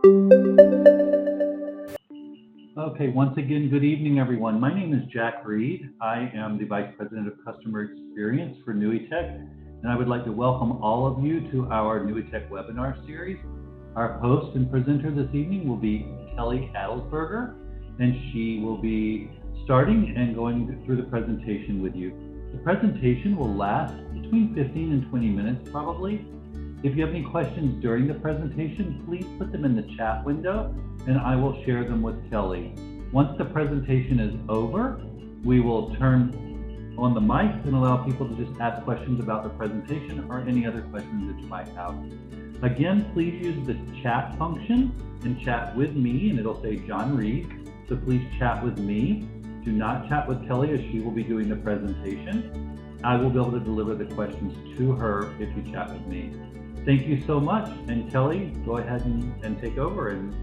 Okay, once again, good evening, everyone. My name is Jack Reed. I am the Vice President of Customer Experience for NUITEQ, and I would like to welcome all of you to our NUITEQ webinar series. Our host and presenter this evening will be Kelly Adelsberger, and she will be starting and going through the presentation with you. The presentation will last between 15 and 20 minutes, probably. If you have any questions during the presentation, please put them in the chat window and I will share them with Kelly. Once the presentation is over, we will turn on the mic and allow people to just ask questions about the presentation or any other questions that you might have. Again, please use the chat function and chat with me, and it'll say John Reed. So please chat with me. Do not chat with Kelly as she will be doing the presentation. I will be able to deliver the questions to her if you chat with me. Thank you so much. And Kelly, go ahead and take over, and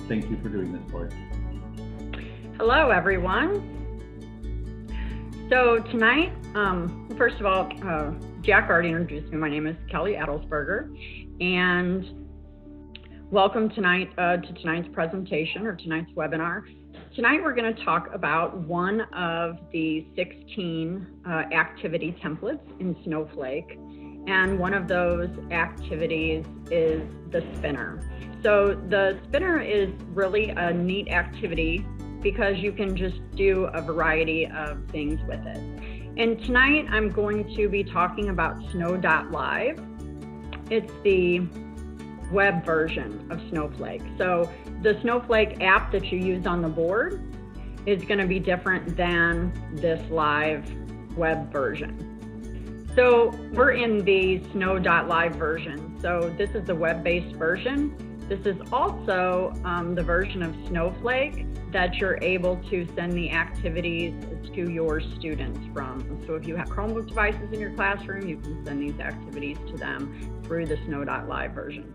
thank you for doing this for us. Hello, everyone. So tonight, first of all, Jack already introduced me. My name is Kelly Adelsberger, and welcome tonight to tonight's presentation or tonight's webinar. Tonight, we're going to talk about one of the 16 activity templates in Snowflake. And one of those activities is the spinner. So the spinner is really a neat activity because you can just do a variety of things with it. And tonight I'm going to be talking about Snow.live. It's the web version of Snowflake. So the Snowflake app that you use on the board is going to be different than this live web version. So we're in the Snow.live version. So this is the web-based version. This is also the version of Snowflake that you're able to send the activities to your students from. So if you have Chromebook devices in your classroom, you can send these activities to them through the Snow.live version.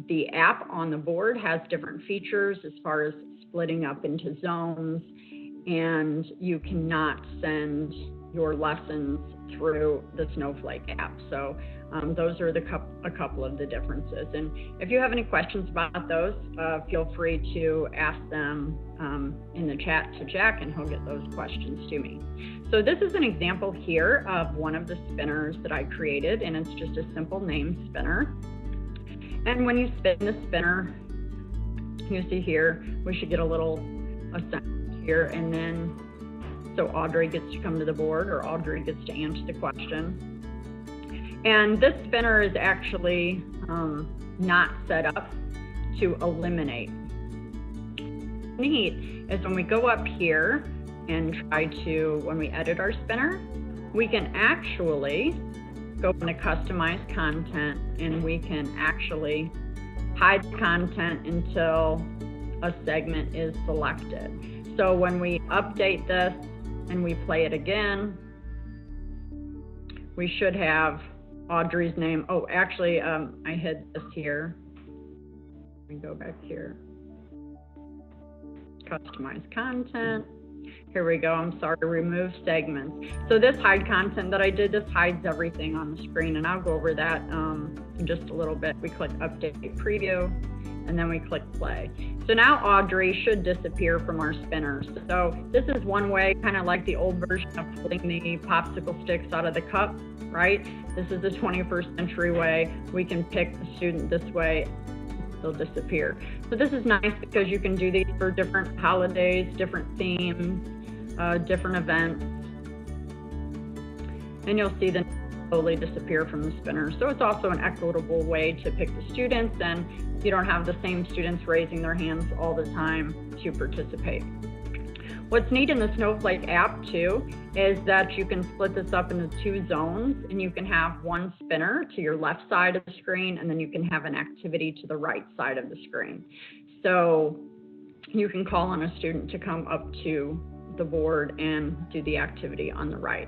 The app on the board has different features as far as splitting up into zones, and you cannot send your lessons through the Snowflake app. So those are a couple of the differences. And if you have any questions about those, feel free to ask them in the chat to Jack, and he'll get those questions to me. So this is an example here of one of the spinners that I created, and it's just a simple name spinner. And when you spin the spinner, you see here, we should get a sentence here, and then so Audrey gets to come to the board, or Audrey gets to answer the question. And this spinner is actually not set up to eliminate. Neat is when we go up here and when we edit our spinner, we can actually go into customize content, and we can actually hide content until a segment is selected. So when we update this, and we play it again, we should have Audrey's name. Oh, actually, I hid this here. Let me go back here. Customize content. Here we go. I'm sorry, remove segments. So this hide content that I did, this hides everything on the screen, and I'll go over that in just a little bit. We click update preview, and then we click play. So now Audrey should disappear from our spinner. So this is one way, kind of like the old version of pulling the popsicle sticks out of the cup, right? This is the 21st century way. We can pick the student this way, they'll disappear. So this is nice because you can do these for different holidays, different themes, different events. And you'll see them slowly disappear from the spinner. So it's also an equitable way to pick the students, and you don't have the same students raising their hands all the time to participate. What's neat in the Snowflake app too is that you can split this up into 2 zones, and you can have one spinner to your left side of the screen, and then you can have an activity to the right side of the screen. So you can call on a student to come up to the board and do the activity on the right.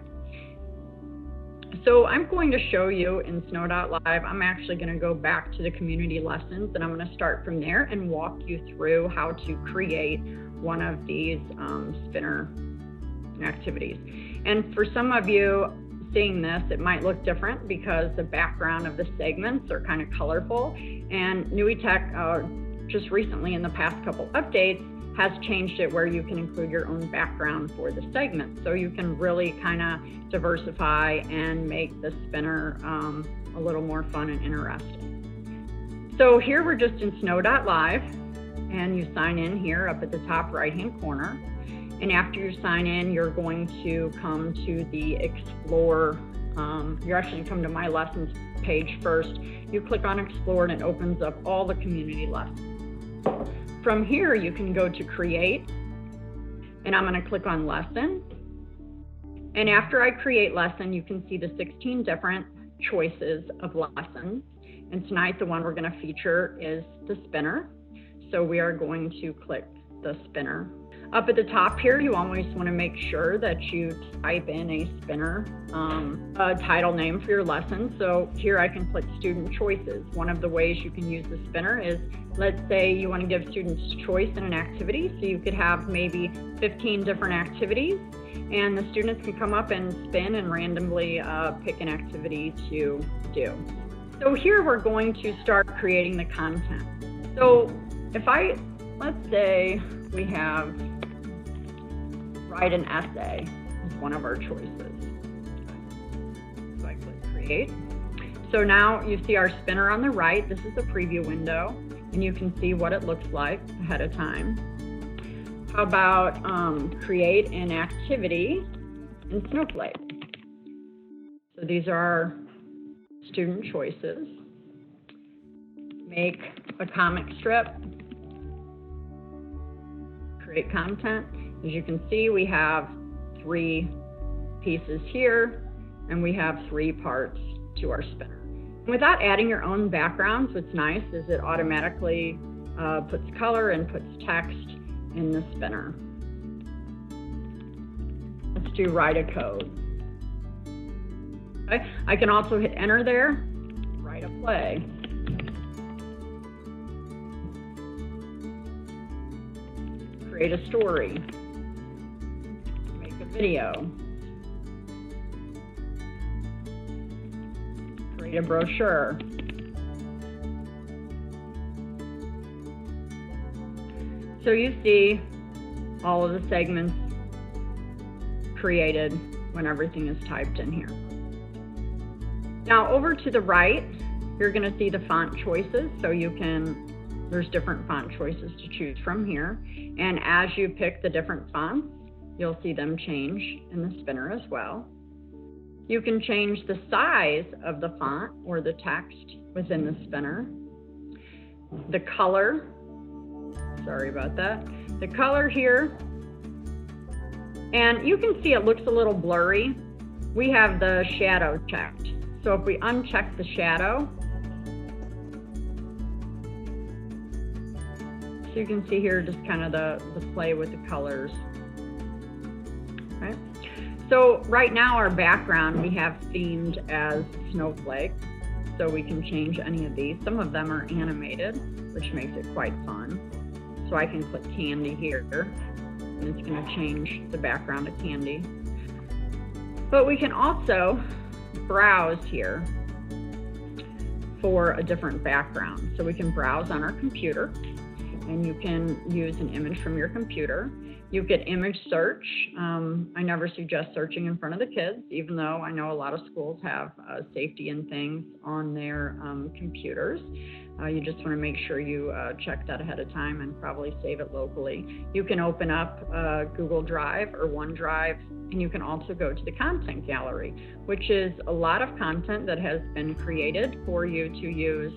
So I'm going to show you in Snow.live, I'm actually going to go back to the community lessons, and I'm going to start from there and walk you through how to create one of these spinner activities. And for some of you, seeing this, it might look different because the background of the segments are kind of colorful. And NUITEQ, just recently in the past couple updates, has changed it where you can include your own background for the segment. So you can really kind of diversify and make the spinner a little more fun and interesting. So here we're just in snow.live, and you sign in here up at the top right-hand corner. And after you sign in, you're going to come to the Explore. You're actually going to come to My Lessons page first. You click on Explore, and it opens up all the community lessons. From here, you can go to Create, and I'm going to click on Lesson. And after I create lesson, you can see the 16 different choices of lessons. And tonight, the one we're going to feature is the spinner. So we are going to click the spinner. Up at the top here, you always want to make sure that you type in a spinner title name for your lesson. So here I can click student choices. One of the ways you can use the spinner is, let's say you want to give students choice in an activity. So you could have maybe 15 different activities, and the students can come up and spin and randomly pick an activity to do. So here we're going to start creating the content. So if let's say we have write an essay is one of our choices. So I click create. So now you see our spinner on the right. This is the preview window, and you can see what it looks like ahead of time. How about create an activity in Snowflake? So these are our student choices. Make a comic strip. Create content. As you can see, we have 3 pieces here, and we have 3 parts to our spinner. Without adding your own backgrounds, what's nice is it automatically puts color and puts text in the spinner. Let's do write a code. Okay. I can also hit enter there, write a play. Create a story. Make a video. Create a brochure. So you see all of the segments created when everything is typed in here. Now over to the right, you're going to see the font choices. So there's different font choices to choose from here. And as you pick the different fonts, you'll see them change in the spinner as well. You can change the size of the font or the text within the spinner. The color, sorry about that. The color here, and you can see it looks a little blurry. We have the shadow checked. So if we uncheck the shadow, so you can see here just kind of the play with the colors. Okay. So right now our background we have themed as snowflake, so we can change any of these. Some of them are animated, which makes it quite fun. So I can click candy here, and it's going to change the background to candy. But we can also browse here for a different background. So we can browse on our computer, and you can use an image from your computer. You get image search. I never suggest searching in front of the kids, even though I know a lot of schools have safety and things on their computers. You just want to make sure you check that ahead of time and probably save it locally. You can open up Google Drive or OneDrive, and you can also go to the content gallery, which is a lot of content that has been created for you to use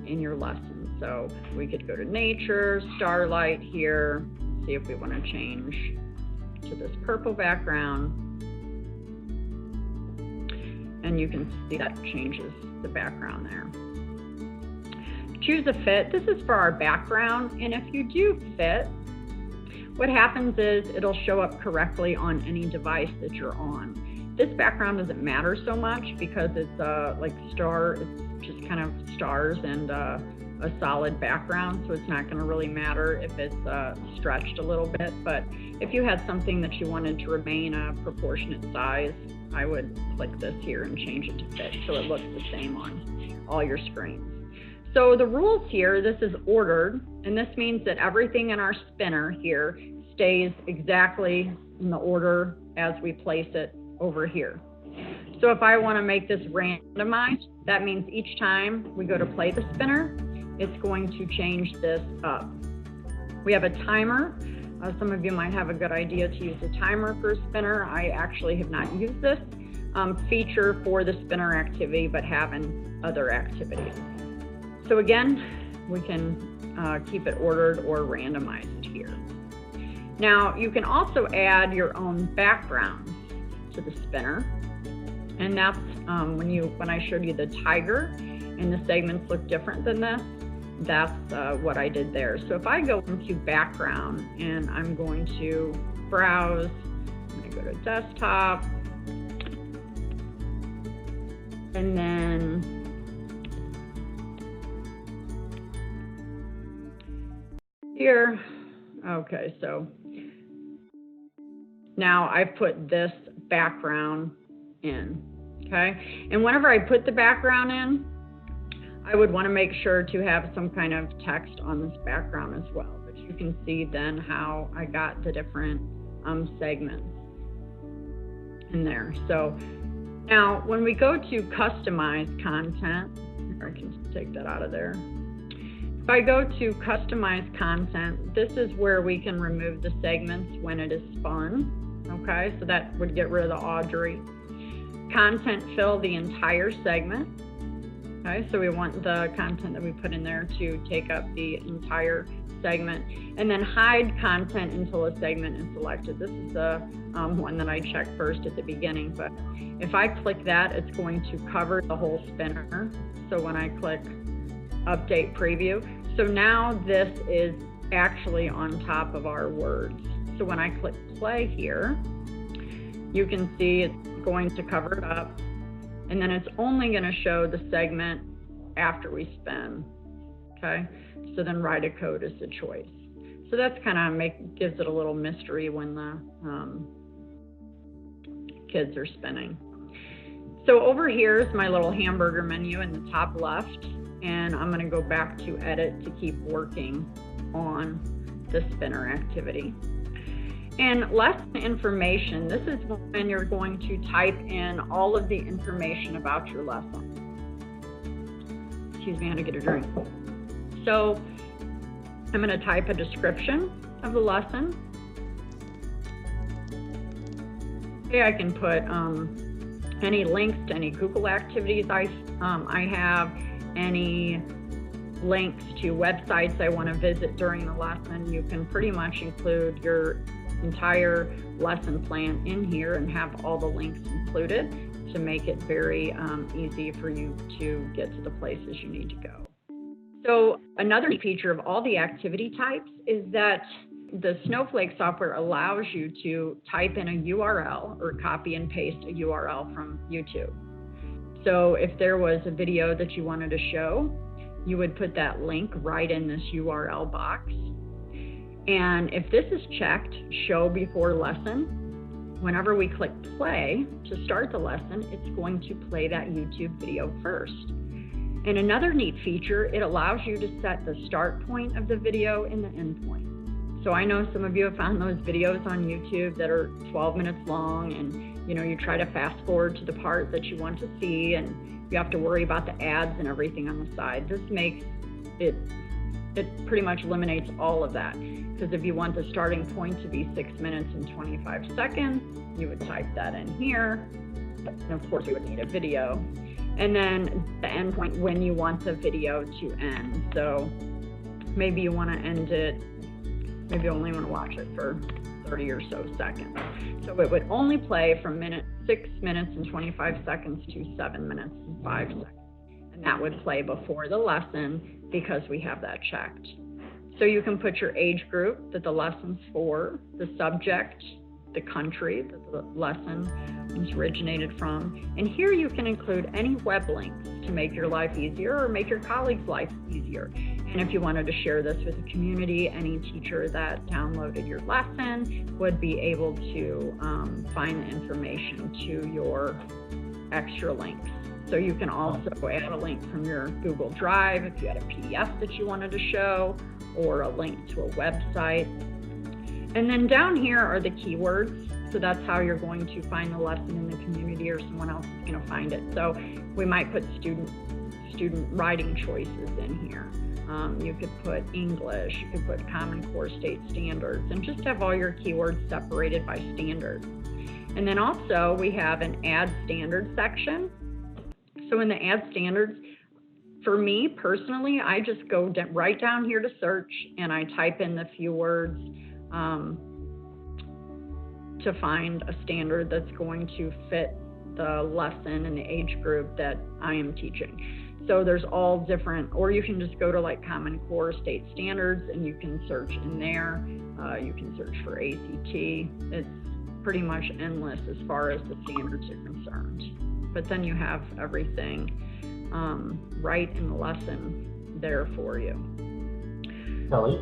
in your lesson. So we could go to nature, starlight here, see if we want to change to this purple background. And you can see that changes the background there. Choose a fit. This is for our background, and if you do fit, what happens is it'll show up correctly on any device that you're on. This background doesn't matter so much because it's like star, it's just kind of stars and a solid background, so it's not going to really matter if it's stretched a little bit. But if you had something that you wanted to remain a proportionate size, I would click this here and change it to fit so it looks the same on all your screens. So the rules here, this is ordered, and this means that everything in our spinner here stays exactly in the order as we place it over here. So if I want to make this randomized, that means each time we go to play the spinner, it's going to change this up. We have a timer. Some of you might have a good idea to use a timer for a spinner. I actually have not used this feature for the spinner activity, but have in other activities. So again, we can keep it ordered or randomized here. Now, you can also add your own backgrounds to the spinner. And that's when I showed you the tiger and the segments look different than this, that's what I did there. So if I go into background and I'm going to browse, I'm going to go to desktop, and then here, okay, so now I've put this background in, okay? And whenever I put the background in, I would want to make sure to have some kind of text on this background as well. But you can see then how I got the different segments in there. So now when we go to customize content, I can take that out of there. If I go to customize content, this is where we can remove the segments when it is spun. Okay, so that would get rid of the Audrey. Content fill the entire segment. Okay, so we want the content that we put in there to take up the entire segment. And then hide content until a segment is selected. This is the one that I checked first at the beginning, but if I click that, it's going to cover the whole spinner. So when I click update preview, so now this is actually on top of our words. So when I click play here, you can see it's going to cover it up, and then it's only going to show the segment after we spin. Okay, so then write a code is the choice. So that's kind of gives it a little mystery when the kids are spinning. So over here is my little hamburger menu in the top left, and I'm going to go back to edit to keep working on the spinner activity. And lesson information, this is when you're going to type in all of the information about your lesson. Excuse me, I had to get a drink. So I'm going to type a description of the lesson. Okay, I can put any links to any Google activities I have, any links to websites I want to visit during the lesson. You can pretty much include your entire lesson plan in here and have all the links included to make it very easy for you to get to the places you need to go. So another feature of all the activity types is that the Snowflake software allows you to type in a URL or copy and paste a URL from YouTube. So if there was a video that you wanted to show, you would put that link right in this URL box. And if this is checked, show before lesson, whenever we click play to start the lesson, it's going to play that YouTube video first. And another neat feature, it allows you to set the start point of the video and the end point. So I know some of you have found those videos on YouTube that are 12 minutes long, and you try to fast forward to the part that you want to see, and you have to worry about the ads and everything on the side. This makes it pretty much eliminates all of that. Because if you want the starting point to be 6 minutes and 25 seconds, you would type that in here. And of course, you would need a video. And then the end point when you want the video to end. So maybe you want to end it, maybe you only want to watch it for 30 or so seconds. So it would only play from 6 minutes and 25 seconds to 7 minutes and 5 seconds. And that would play before the lesson because we have that checked. So you can put your age group that the lesson's for, the subject, the country that the lesson was originated from. And here you can include any web links to make your life easier or make your colleagues' life easier. And if you wanted to share this with the community, any teacher that downloaded your lesson would be able to find the information to your extra links. So you can also add a link from your Google Drive if you had a PDF that you wanted to show, or a link to a website. And then down here are the keywords. So that's how you're going to find the lesson in the community, or someone else is going to find it. So we might put student writing choices in here. You could put English, you could put Common Core State Standards, and just have all your keywords separated by standard. And then also we have an add standard section. So in the add standards, for me personally, I just go right down here to search, and I type in the few words to find a standard that's going to fit the lesson and the age group that I am teaching. So there's all different, or you can just go to like Common Core State Standards and you can search in there. You can search for ACT. It's pretty much endless as far as the standards are concerned. But then you have everything right in the lesson there for you. Kelly,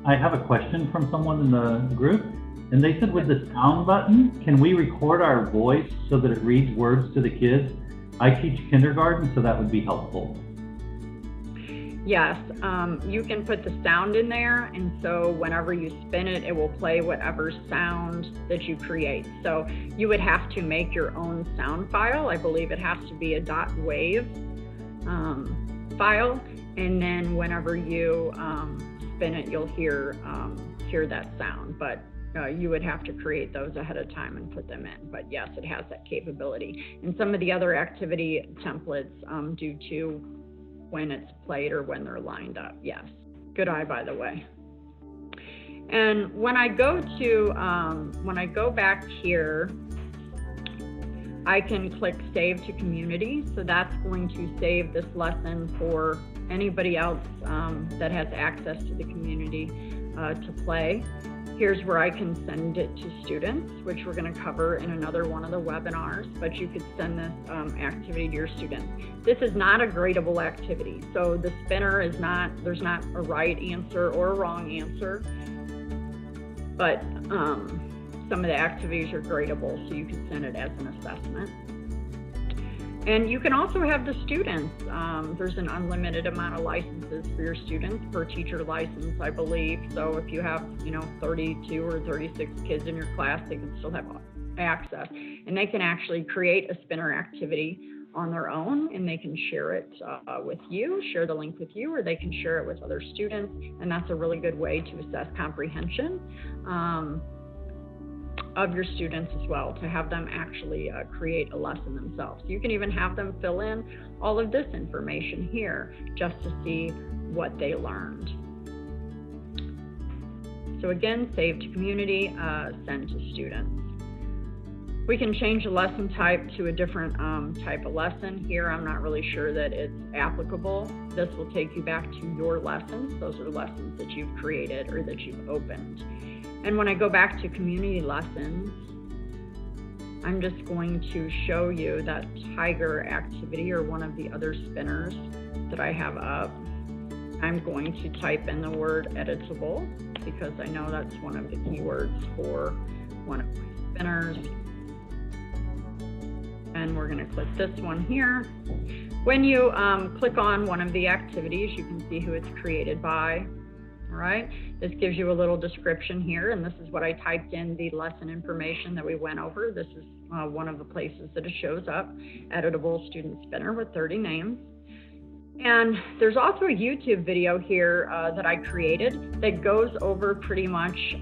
I have a question from someone in the group, and they said with the sound button, can we record our voice so that it reads words to the kids? I teach kindergarten, so that would be helpful. Yes, you can put the sound in there, and so whenever you spin it, it will play whatever sound that you create. So you would have to make your own sound file. I believe it has to be a .wave file, and then whenever you spin it, you'll hear that sound. But you would have to create those ahead of time and put them in. But yes, it has that capability. And some of the other activity templates do too, when it's played or when they're lined up. Yes. Good eye, by the way. And when I go back here, I can click Save to Community. So that's going to save this lesson for anybody else that has access to the community to play. Here's where I can send it to students, which we're going to cover in another one of the webinars, but you could send this activity to your students. This is not a gradable activity. So the spinner is not, there's not a right answer or a wrong answer, but some of the activities are gradable, so you can send it as an assessment. And you can also have the students. There's an unlimited amount of licenses for your students per teacher license, I believe. So if you have, 32 or 36 kids in your class, they can still have access. And they can actually create a spinner activity on their own, and they can share it with you, share the link with you, or they can share it with other students. And that's a really good way to assess comprehension of your students as well, to have them actually create a lesson themselves. You can even have them fill in all of this information here just to see what they learned. So again, save to community, send to students. We can change the lesson type to a different type of lesson. Here, I'm not really sure that it's applicable. This will take you back to your lessons. Those are lessons that you've created or that you've opened. And when I go back to community lessons, I'm just going to show you that tiger activity, or one of the other spinners that I have up. I'm going to type in the word editable, because I know that's one of the keywords for one of my spinners. And we're going to click this one here. When you click on one of the activities, you can see who it's created by. All right, this gives you a little description here, and this is what I typed in the lesson information that we went over. This is one of the places that it shows up, editable student spinner with 30 names. And there's also a YouTube video here that I created that goes over pretty much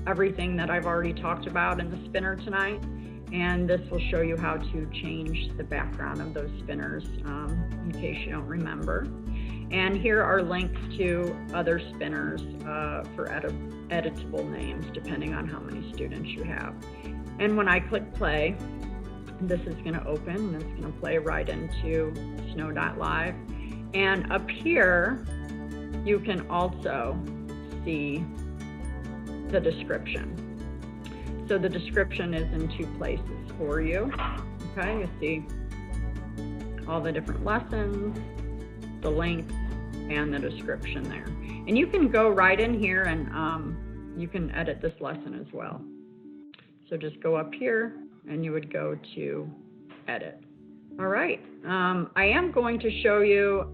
everything that I've already talked about in the spinner tonight. And this will show you how to change the background of those spinners in case you don't remember. And here are links to other spinners for editable names, depending on how many students you have. And when I click play, this is going to open, and it's going to play right into Snow.live. And up here, you can also see the description. So the description is in 2 places for you. Okay, you see all the different lessons, the links, and the description there. And you can go right in here and you can edit this lesson as well. So just go up here and you would go to edit. All right, I am going to show you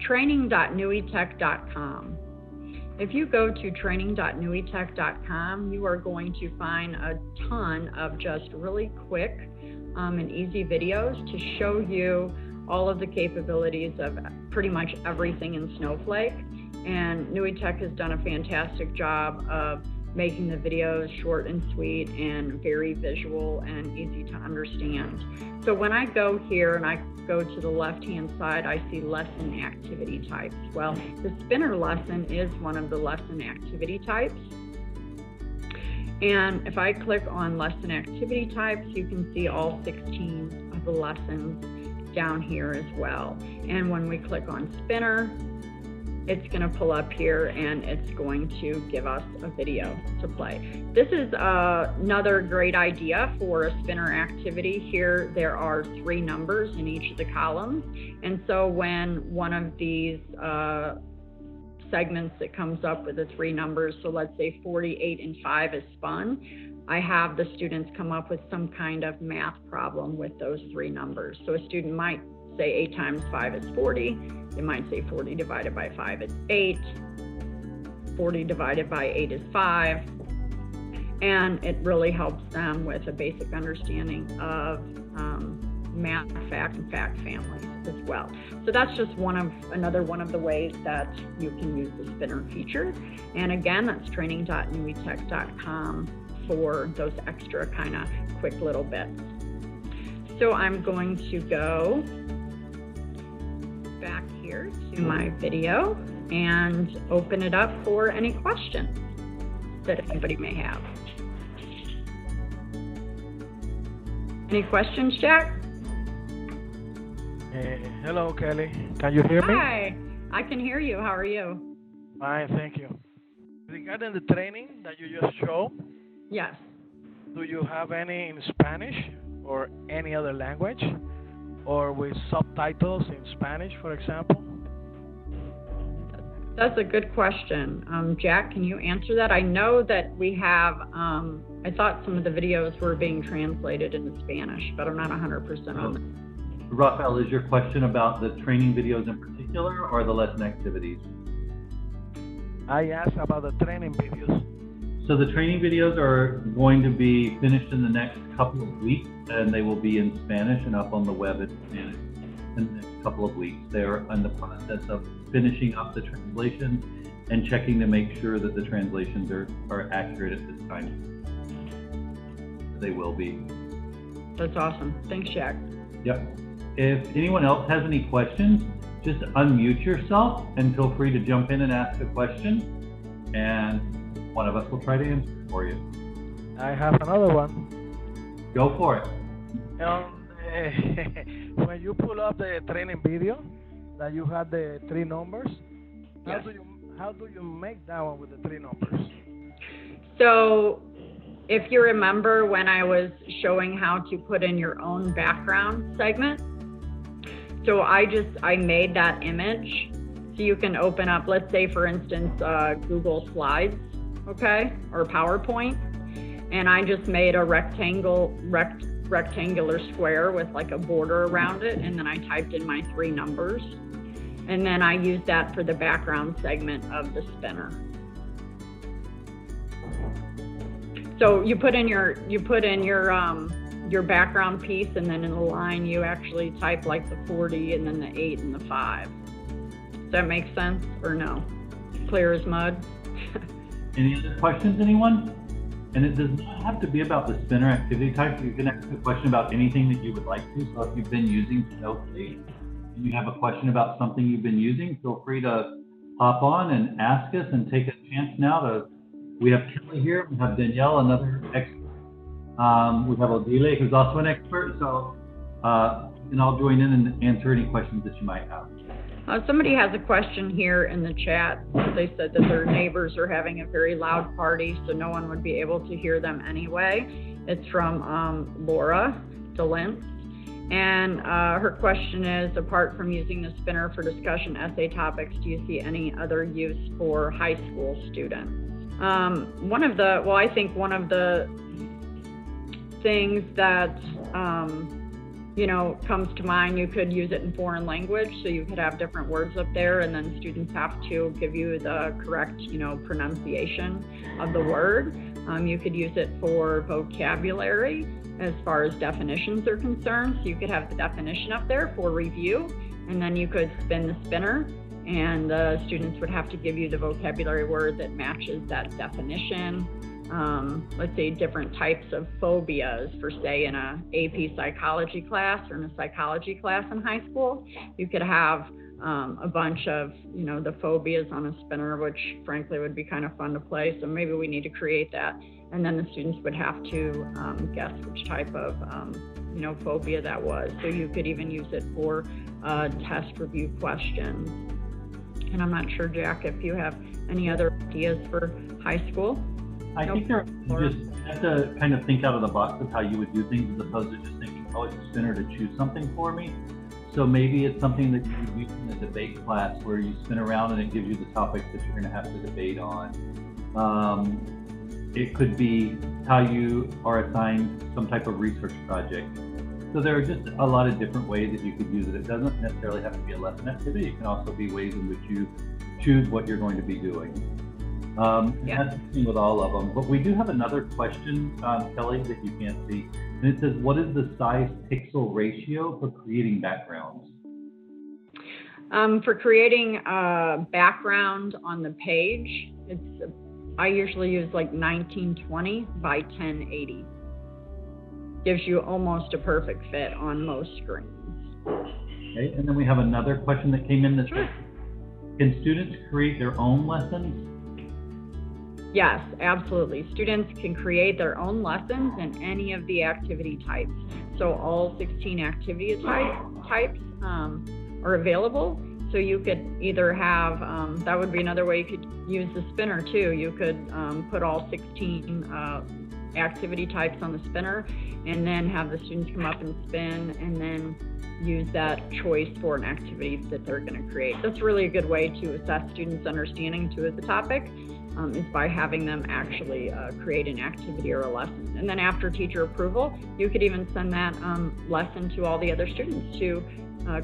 training.nuitec.com. If you go to training.nuitec.com, you are going to find a ton of just really quick and easy videos to show you all of the capabilities of pretty much everything in Snowflake. And NUITEQ has done a fantastic job of making the videos short and sweet and very visual and easy to understand. So when I go here and I go to the left-hand side, I see lesson activity types. Well, the spinner lesson is one of the lesson activity types. And if I click on lesson activity types, you can see all 16 of the lessons down here as well. And when we click on spinner, it's going to pull up here and it's going to give us a video to play. This is another great idea for a spinner activity. Here there are 3 numbers in each of the columns, and so when one of these segments that comes up with the 3 numbers, so let's say 48 and 5 is spun, I have the students come up with some kind of math problem with those 3 numbers. So a student might say 8 times 5 is 40. They might say 40 divided by 5 is 8. 40 divided by 8 is 5. And it really helps them with a basic understanding of math, fact, and fact families as well. So that's just another one of the ways that you can use the spinner feature. And again, that's training.nuitec.com for those extra kind of quick little bits. So I'm going to go back here to my video and open it up for any questions that anybody may have. Any questions, Jack? Hello, Kelly. Can you hear me? Hi, I can hear you. How are you? Fine, thank you. Regarding the training that you just showed, Yes. do you have any in Spanish or any other language, or with subtitles in Spanish, for example? That's a good question. Jack, can you answer that? I know that we have, I thought some of the videos were being translated into Spanish, but I'm not 100% on that. Rafael, is your question about the training videos in particular or the lesson activities? I asked about the training videos. So the training videos are going to be finished in the next couple of weeks, and they will be in Spanish and up on the web in Spanish in the next couple of weeks. They are in the process of finishing up the translations and checking to make sure that the translations are accurate at this time. They will be. That's awesome. Thanks, Jack. Yep. If anyone else has any questions, just unmute yourself and feel free to jump in and ask a question, and one of us will try to answer it for you. I have another one. Go for it. When you pull up the training video, that you had the 3 numbers, Yes. how do you make that one with the 3 numbers? So if you remember when I was showing how to put in your own background segment, so I made that image. So you can open up, let's say for instance, Google Slides, okay, or PowerPoint. And I just made a rectangular square with like a border around it. And then I typed in my 3 numbers. And then I used that for the background segment of the spinner. So you put in your background piece, and then in the line you actually type like the 40 and then the 8 and the 5. Does that make sense or no? Clear as mud? Any other questions, anyone? And it does not have to be about the spinner activity type. You can ask a question about anything that you would like to. So if you've been using Snowflake and you have a question about something you've been using, feel free to hop on and ask us and take a chance now we have Kelly here, we have Danielle, another expert. We have Odile, who's also an expert. So and I'll join in and answer any questions that you might have. Somebody has a question here in the chat. They said that their neighbors are having a very loud party, so no one would be able to hear them anyway. It's from Laura DeLintz. And her question is, apart from using the spinner for discussion essay topics, do you see any other use for high school students? I think one of the things that comes to mind, you could use it in foreign language, so you could have different words up there, and then students have to give you the correct, pronunciation of the word. You could use it for vocabulary as far as definitions are concerned. So you could have the definition up there for review, and then you could spin the spinner, and the students would have to give you the vocabulary word that matches that definition. Let's say different types of phobias for, say, in a AP psychology class or in a psychology class in high school. You could have a bunch of, the phobias on a spinner, which frankly would be kind of fun to play. So maybe we need to create that. And then the students would have to guess which type of, phobia that was. So you could even use it for test review questions. And I'm not sure, Jack, if you have any other ideas for high school. I think you have to kind of think out of the box of how you would do things, as opposed to just thinking, oh, it's a spinner to choose something for me. So maybe it's something that you would use in a debate class where you spin around and it gives you the topics that you're going to have to debate on. It could be how you are assigned some type of research project. So there are just a lot of different ways that you could use it. It doesn't necessarily have to be a lesson activity. It can also be ways in which you choose what you're going to be doing. That's the thing with all of them. But we do have another question, Kelly, that you can't see. And it says, what is the size pixel ratio for creating backgrounds? For creating a background on the page, I usually use like 1920 by 1080. Gives you almost a perfect fit on most screens. Okay, and then we have another question that came in. Sure. Can students create their own lessons? Yes, absolutely. Students can create their own lessons in any of the activity types. So all 16 activity types are available. So you could either have, that would be another way you could use the spinner too. You could put all 16 activity types on the spinner and then have the students come up and spin and then use that choice for an activity that they're going to create. That's really a good way to assess students' understanding too of the topic, is by having them actually create an activity or a lesson. And then after teacher approval, you could even send that lesson to all the other students to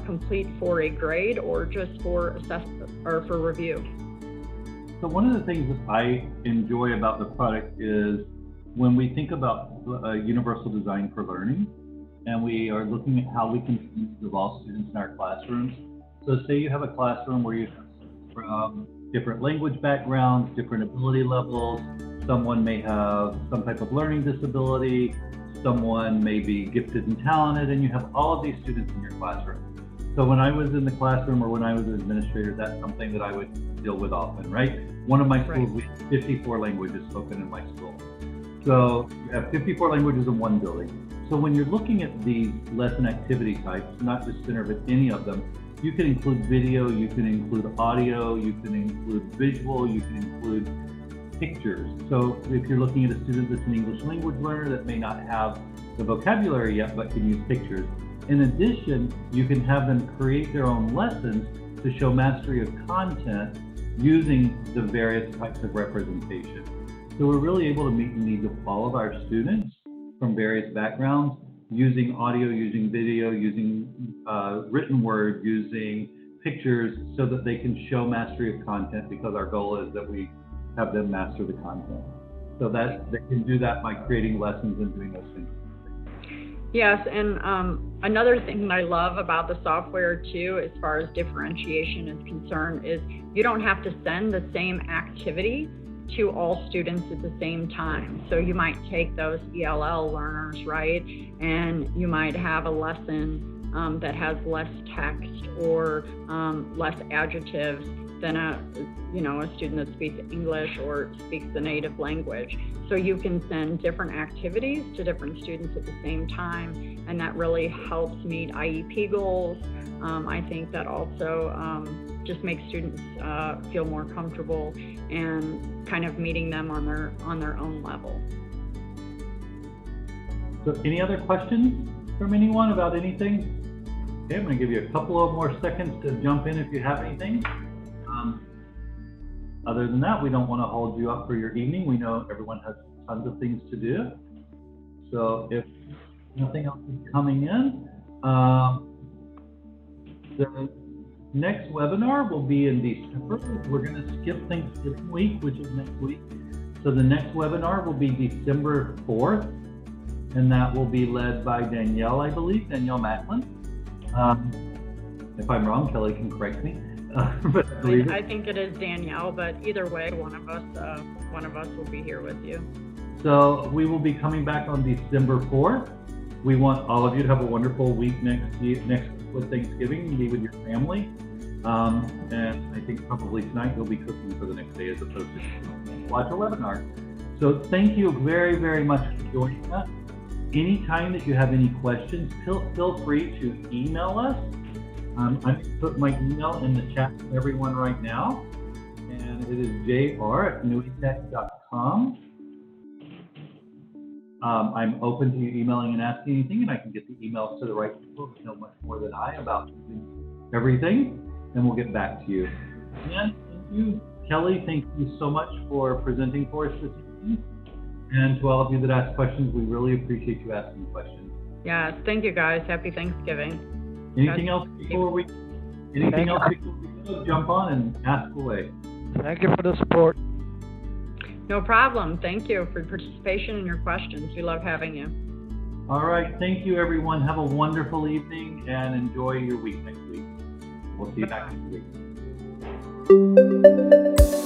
complete for a grade or just for assessment or for review. So one of the things that I enjoy about the product is when we think about universal design for learning, and we are looking at how we can involve students in our classrooms. So say you have a classroom where you have from different language backgrounds, different ability levels. Someone may have some type of learning disability. Someone may be gifted and talented, and you have all of these students in your classroom. So when I was in the classroom or when I was an administrator, that's something that I would deal with often, right? One of my schools, we have 54 languages spoken in my school. So you have 54 languages in one building. So when you're looking at these lesson activity types, not just spinner, but any of them, you can include video, you can include audio, you can include visual, you can include pictures. So if you're looking at a student that's an English language learner that may not have the vocabulary yet, but can use pictures. In addition, you can have them create their own lessons to show mastery of content using the various types of representation. So we're really able to meet the needs of all of our students from various backgrounds, using audio, using video, using written word, using pictures, so that they can show mastery of content, because our goal is that we have them master the content. So that they can do that by creating lessons and doing those things. Yes, and another thing that I love about the software too, as far as differentiation is concerned, is you don't have to send the same activity to all students at the same time. So you might take those ELL learners, right, and you might have a lesson that has less text or less adjectives than a student that speaks English or speaks the native language. So you can send different activities to different students at the same time, and that really helps meet IEP goals. I think that also just makes students feel more comfortable and kind of meeting them on their own level. So any other questions from anyone about anything? Okay, I'm going to give you a couple of more seconds to jump in if you have anything. Other than that, we don't want to hold you up for your evening. We know everyone has tons of things to do. So if nothing else is coming in, the next webinar will be in December. We're going to skip Thanksgiving week, which is next week. So the next webinar will be December 4th, and that will be led by Danielle, I believe, Danielle Macklin. If I'm wrong, Kelly can correct me. But I think it is Danielle, but either way, one of us will be here with you. So we will be coming back on December 4th. We want all of you to have a wonderful week next with Thanksgiving and be with your family. And I think probably tonight you'll be cooking for the next day as opposed to watch a webinar. So thank you very, very much for joining us. Anytime that you have any questions, feel free to email us. I'm going to put my email in the chat for everyone right now, and it is jr@nuitec.com. I'm open to you emailing and asking anything, and I can get the emails to the right people who know much more than I about everything, and we'll get back to you. And thank you, Kelly. Thank you so much for presenting for us this evening. And to all of you that asked questions, we really appreciate you asking questions. Yeah, thank you guys. Happy Thanksgiving. Anything else before we jump on and ask away? Thank you for the support. No problem. Thank you for your participation and your questions. We love having you. All right. Thank you, everyone. Have a wonderful evening and enjoy your week next week. We'll see you back next week.